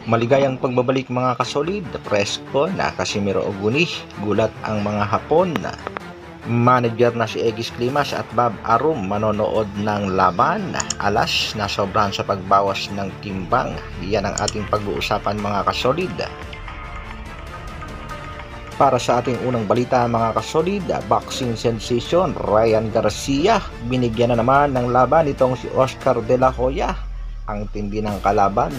Maligayang pagbabalik mga kasolid, presko na Casimiro Oguni, gulat ang mga Hapon. Manager na si Egis Klimas at Bob Arum manonood ng laban, alas na sobrahan sa pagbawas ng timbang. Yan ang ating pag-uusapan mga kasolid. Para sa ating unang balita mga kasolid, boxing sensation Ryan Garcia, binigyan na naman ng laban itong si Oscar De La Hoya. Ang tindi ng kalaban.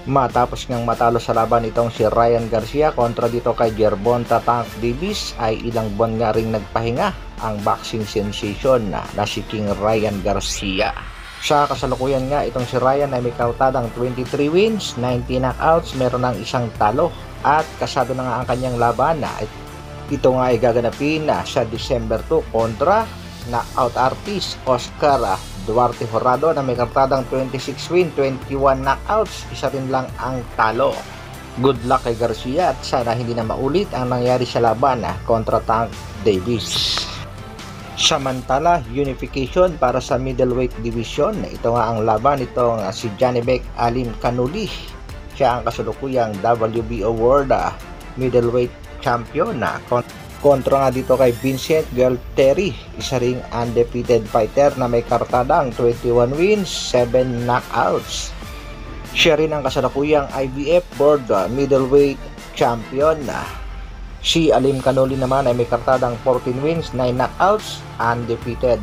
Matapos ngang matalo sa laban itong si Ryan Garcia kontra dito kay Gervonta Tank Davis, ay ilang buwan nga ring nagpahinga ang boxing sensation na si King Ryan Garcia. Sa kasalukuyan nga itong si Ryan ay may kautadang 23 wins, 90 knockouts, meron ng isang talo at kasado na nga ang kanyang laban. Ito nga ay gaganapin sa December 2 kontra knockout artist Oscar Duarte Horado na may kartadang 26 win, 21 knockouts, isa rin lang ang talo. Good luck kay Garcia at sana hindi na maulit ang nangyari sa laban kontra Tank Davis. Samantala, unification para sa middleweight division. Ito nga ang laban itong si Janibek Alim Kanuli. Siya ang kasulukuyang WBO World Middleweight Champion kontra nga dito kay Vincent Gualtieri, isa ring undefeated fighter na may kartadang 21 wins, 7 knockouts. Siya rin ang kasalukuyang IBF World Middleweight Champion. Si Alim Kanuli naman ay may kartadang 14 wins, 9 knockouts, undefeated.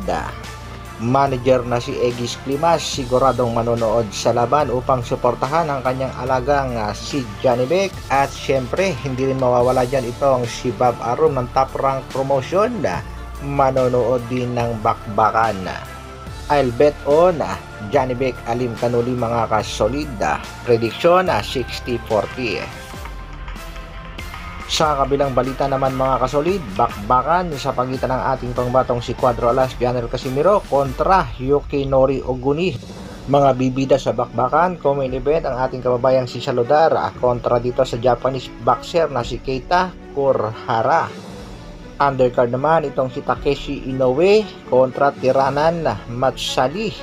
Manager na si Egis Klimas siguradong manonood sa laban upang suportahan ang kanyang alagang si Janibek, at syempre hindi rin mawawala dyan itong si Bob Arum ng Top Rank Promotion manonood din ng bakbakan. I'll bet on Janibek Alim Kanuli mga kasolid. Prediction 60-40. Sa kabilang balita naman mga kasolid, bakbakan sa pagitan ng ating pangbatong si Cuadro Alas Janel Casimiro kontra Yukinori Oguni. Mga bibida sa bakbakan, co-main event ang ating kababayang si Saludara kontra dito sa Japanese boxer na si Keita Kurhara. Undercard naman itong si Takeshi Inoue kontra Tiranan Matsali.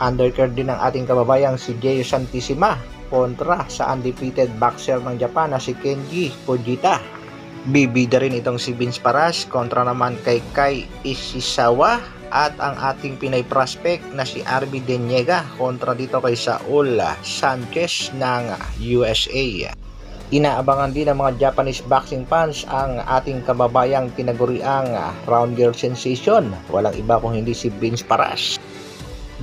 Undercard din ang ating kababayang si Jay Santissima kontra sa undefeated boxer ng Japan na si Kenji Fujita. Bibida rin itong si Vince Paras kontra naman kay Kai Ishizawa, at ang ating Pinay prospect na si RB Deniega kontra dito kay Saul Sanchez ng USA. Inaabangan din ng mga Japanese boxing fans ang ating kababayang tinaguriang round girl sensation. Walang iba kung hindi si Vince Paras.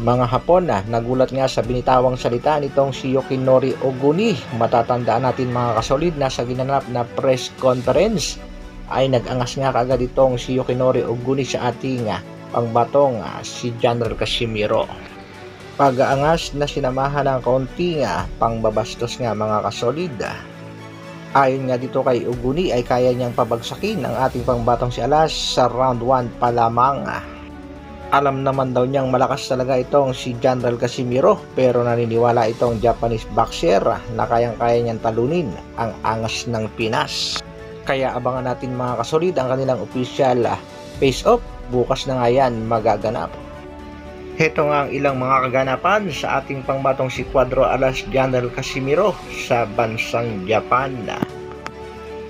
Mga Hapon nagulat nga sa binitawang salita nitong si Yukinori Oguni. Matatandaan natin mga kasolid na sa ginanap na press conference ay nag-angas nga kaagad itong si Yukinori Oguni sa ating pangbatong si General Casimiro. Pag-aangas na sinamahan ng kaunting pangbabastos nga mga kasolid. Ayon nga dito kay Oguni ay kaya niyang pabagsakin ang ating pangbatong si Alas sa round 1 pa lamang. Alam naman daw niyang malakas talaga itong si General Casimiro, pero naniniwala itong Japanese boxer na kayang-kaya niyang talunin ang angas ng Pinas. Kaya abangan natin mga kasolid ang kanilang official face-off. Bukas na nga yan magaganap. Heto nga ang ilang mga kaganapan sa ating pangbatong si Cuadro Alas General Casimiro sa bansang Japan.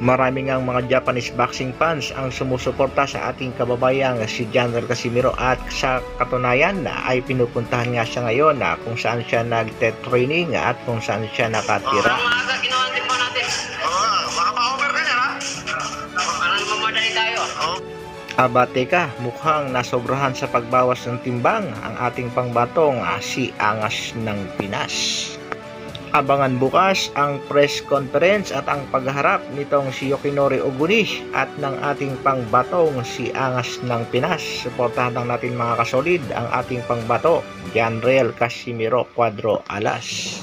Maraming ang mga Japanese boxing fans ang sumusuporta sa ating kababayang si General Casimiro, at sa katunayan ay pinupuntahan nga siya ngayon kung saan siya nagte-training at kung saan siya nakatira. Aba teka, mukhang nasobrahan sa pagbawas ng timbang ang ating pangbatong si Angas ng Pinas. Abangan bukas ang press conference at ang pagharap nitong si Yukinori Oguni at ng ating pangbatong si Angas ng Pinas. Suportahan lang natin mga kasolid ang ating pangbato, General Casimiro Cuadro Alas.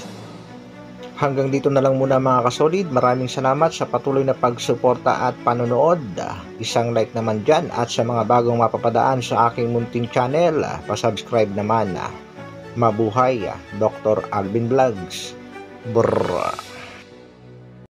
Hanggang dito na lang muna mga kasolid. Maraming salamat sa patuloy na pagsuporta at panonood. Isang like naman dyan, at sa mga bagong mapapadaan sa aking munting channel, pasubscribe naman. Mabuhay, Dr. Alvin Vlogs. Brrr.